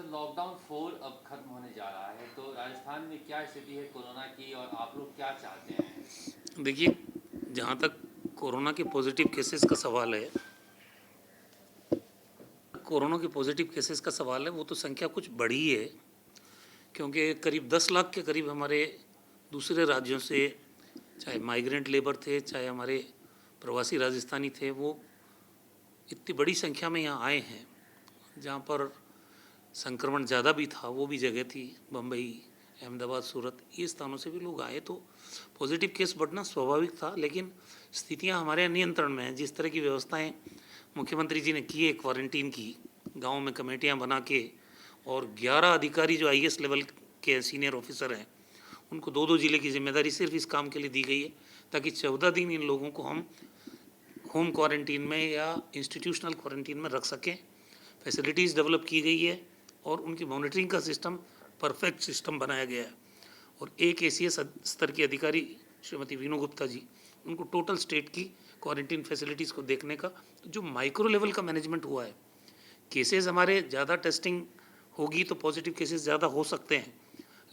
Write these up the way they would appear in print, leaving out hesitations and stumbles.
Lockdown 4 अब खत्म होने जा रहा है, तो राजस्थान में क्या स्थिति है कोरोना की और आप लोग क्या चाहते हैं? देखिए, जहाँ तक कोरोना के पॉजिटिव केसेस का सवाल है, वो तो संख्या कुछ बढ़ी है, क्योंकि करीब 10 लाख के करीब हमारे दूसरे राज्यों से, चाहे माइग्रेंट लेबर थे, चाहे हमारे प्रवासी राजस्थानी थे, वो इतनी बड़ी संख्या में यहाँ आए हैं। जहाँ पर संक्रमण ज़्यादा भी था वो भी जगह थी, बम्बई, अहमदाबाद, सूरत, ये स्थानों से भी लोग आए, तो पॉजिटिव केस बढ़ना स्वाभाविक था। लेकिन स्थितियां हमारे यहाँ नियंत्रण में हैं। जिस तरह की व्यवस्थाएं मुख्यमंत्री जी ने की है क्वारंटीन की, गाँव में कमेटियां बना के, और 11 अधिकारी जो IAS लेवल के सीनियर ऑफिसर हैं, उनको 2-2 जिले की जिम्मेदारी सिर्फ इस काम के लिए दी गई है, ताकि 14 दिन इन लोगों को हम होम क्वारंटीन में या इंस्टीट्यूशनल क्वारंटीन में रख सकें। फैसिलिटीज़ डेवलप की गई है और उनकी मॉनिटरिंग का सिस्टम परफेक्ट सिस्टम बनाया गया है। और एक ACS स्तर की अधिकारी श्रीमती वीनू गुप्ता जी, उनको टोटल स्टेट की क्वारंटीन फैसिलिटीज़ को देखने का, तो जो माइक्रो लेवल का मैनेजमेंट हुआ है, केसेस हमारे ज़्यादा टेस्टिंग होगी तो पॉजिटिव केसेस ज़्यादा हो सकते हैं,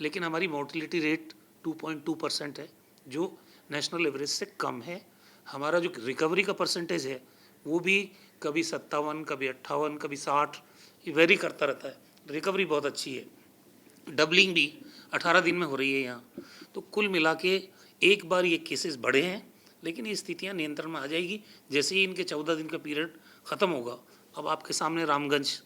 लेकिन हमारी मोर्टिलिटी रेट 2.2% है, जो नेशनल एवरेज से कम है। हमारा जो रिकवरी का परसेंटेज है वो भी कभी 57, कभी 58, कभी 60, ये वेरी करता रहता है। रिकवरी बहुत अच्छी है, डबलिंग भी 18 दिन में हो रही है यहाँ। तो कुल मिला के एक बार ये केसेस बढ़े हैं, लेकिन ये स्थितियाँ नियंत्रण में आ जाएगी जैसे ही इनके 14 दिन का पीरियड ख़त्म होगा। अब आपके सामने रामगंज,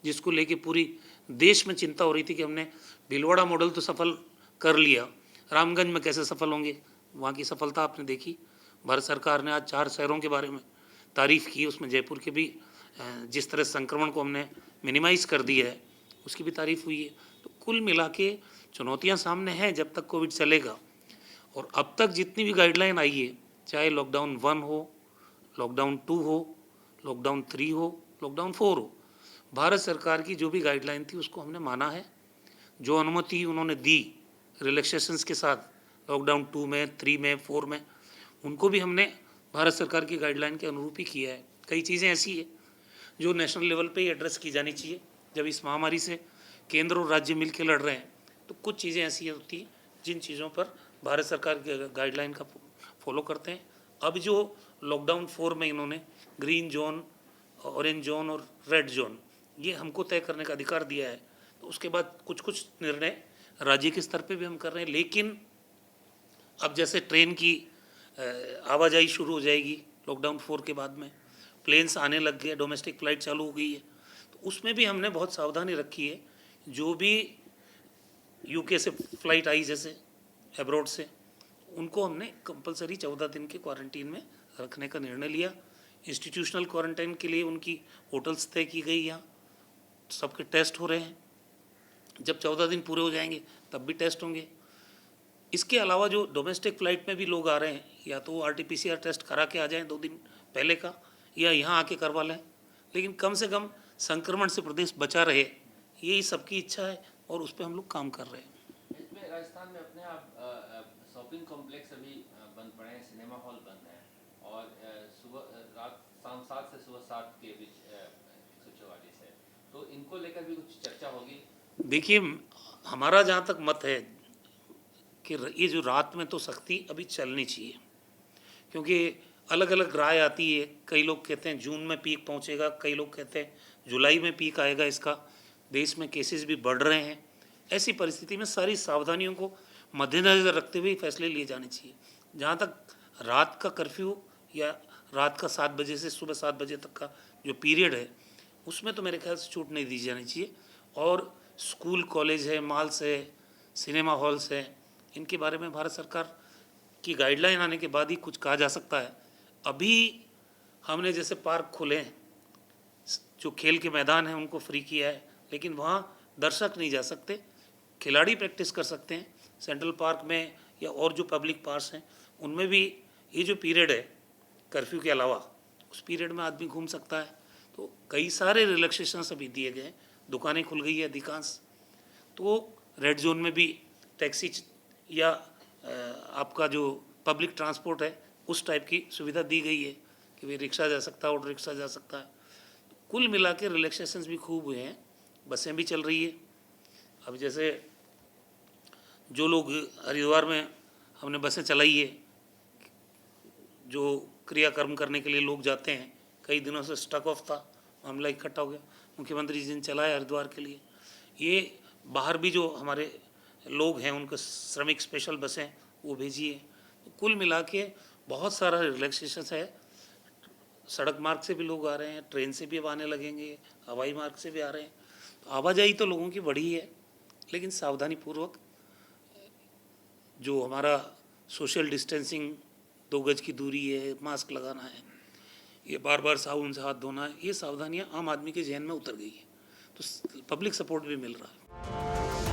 जिसको लेके पूरी देश में चिंता हो रही थी कि हमने भीलवाड़ा मॉडल तो सफल कर लिया, रामगंज में कैसे सफल होंगे, वहाँ की सफलता आपने देखी। भारत सरकार ने आज 4 शहरों के बारे में तारीफ़ की, उसमें जयपुर के भी जिस तरह संक्रमण को हमने मिनिमाइज़ कर दिया है उसकी भी तारीफ़ हुई है। तो कुल मिला के चुनौतियाँ सामने हैं जब तक कोविड चलेगा। और अब तक जितनी भी गाइडलाइन आई है, चाहे लॉकडाउन 1 हो, लॉकडाउन 2 हो, लॉकडाउन 3 हो, लॉकडाउन 4 हो, भारत सरकार की जो भी गाइडलाइन थी उसको हमने माना है। जो अनुमति उन्होंने दी रिलैक्सेशंस के साथ लॉकडाउन 2 में, 3 में, 4 में, उनको भी हमने भारत सरकार की गाइडलाइन के अनुरूप ही किया है। कई चीज़ें ऐसी है जो नेशनल लेवल पे ही एड्रेस की जानी चाहिए। जब इस महामारी से केंद्र और राज्य मिल के लड़ रहे हैं, तो कुछ चीज़ें ऐसी होती हैं जिन चीज़ों पर भारत सरकार के गाइडलाइन का फॉलो करते हैं। अब जो लॉकडाउन 4 में इन्होंने ग्रीन जोन, ऑरेंज जोन और रेड जोन, ये हमको तय करने का अधिकार दिया है, तो उसके बाद कुछ कुछ निर्णय राज्य के स्तर पे भी हम कर रहे हैं। लेकिन अब जैसे ट्रेन की आवाजाही शुरू हो जाएगी लॉकडाउन 4 के बाद में, प्लेन्स आने लग गए, डोमेस्टिक फ़्लाइट चालू हो गई है, तो उसमें भी हमने बहुत सावधानी रखी है। जो भी UK से फ़्लाइट आई, जैसे एब्रॉड से, उनको हमने कंपलसरी 14 दिन के क्वारंटीन में रखने का निर्णय लिया। इंस्टीट्यूशनल क्वारंटाइन के लिए उनकी होटल्स तय की गई, यहाँ सबके टेस्ट हो रहे हैं। जब 14 दिन पूरे हो जाएंगे तब भी टेस्ट होंगे। इसके अलावा जो डोमेस्टिक फ़्लाइट में भी लोग आ रहे हैं, या तो RT-PCR टेस्ट करा के आ जाएं 2 दिन पहले का, या यहाँ आके करवा लें, लेकिन कम से कम संक्रमण से प्रदेश बचा रहे, यही सबकी इच्छा है और उस पर हम लोग काम कर रहे हैं। इसमें राजस्थान में अपने आप शॉपिंग कॉम्प्लेक्स अभी बंद पड़े हैं, सिनेमा हॉल बंद हैं, और सुबह रात शाम 7 से सुबह 7 के बीच 144 है, तो इनको लेकर भी कुछ चर्चा होगी? देखिए, हमारा जहाँ तक मत है कि ये जो रात में तो सख्ती अभी चलनी चाहिए, क्योंकि अलग अलग राय आती है। कई लोग कहते हैं जून में पीक पहुंचेगा, कई लोग कहते हैं जुलाई में पीक आएगा इसका। देश में केसेस भी बढ़ रहे हैं। ऐसी परिस्थिति में सारी सावधानियों को मद्देनज़र रखते हुए फैसले लिए जाने चाहिए। जहाँ तक रात का कर्फ्यू या रात का 7 बजे से सुबह 7 बजे तक का जो पीरियड है, उसमें तो मेरे ख्याल से छूट नहीं दी जानी चाहिए। और स्कूल, कॉलेज है, मॉल्स है, सिनेमा हॉल्स है, इनके बारे में भारत सरकार की गाइडलाइन आने के बाद ही कुछ कहा जा सकता है। अभी हमने जैसे पार्क खोले हैं, जो खेल के मैदान हैं उनको फ्री किया है, लेकिन वहाँ दर्शक नहीं जा सकते, खिलाड़ी प्रैक्टिस कर सकते हैं। सेंट्रल पार्क में या और जो पब्लिक पार्क्स हैं उनमें भी ये जो पीरियड है कर्फ्यू के अलावा, उस पीरियड में आदमी घूम सकता है। तो कई सारे रिलैक्सेशंस अभी दिए गए हैं, दुकानें खुल गई है अधिकांश। तो रेड जोन में भी टैक्सी या आपका जो पब्लिक ट्रांसपोर्ट है उस टाइप की सुविधा दी गई है कि भाई रिक्शा जा सकता है, ऑटो रिक्शा जा सकता है। कुल मिला के रिलैक्सेशंस भी खूब हुए हैं। बसें भी चल रही है। अब जैसे जो लोग हरिद्वार में हमने बसें चलाई है, जो क्रियाकर्म करने के लिए लोग जाते हैं, कई दिनों से स्टक ऑफ था, मामला इकट्ठा हो गया, मुख्यमंत्री जी ने चलाया हरिद्वार के लिए। ये बाहर भी जो हमारे लोग हैं उनको श्रमिक स्पेशल बसें वो भेजी है। तो कुल मिला के बहुत सारा रिलैक्सेशन है। सड़क मार्ग से भी लोग आ रहे हैं, ट्रेन से भी अब आने लगेंगे, हवाई मार्ग से भी आ रहे हैं। तो आवाजाही तो लोगों की बढ़ी है, लेकिन सावधानी पूर्वक जो हमारा सोशल डिस्टेंसिंग, 2 गज की दूरी है, मास्क लगाना है, ये बार बार साबुन से हाथ धोना है, ये सावधानियां आम आदमी के जहन में उतर गई है, तो पब्लिक सपोर्ट भी मिल रहा है।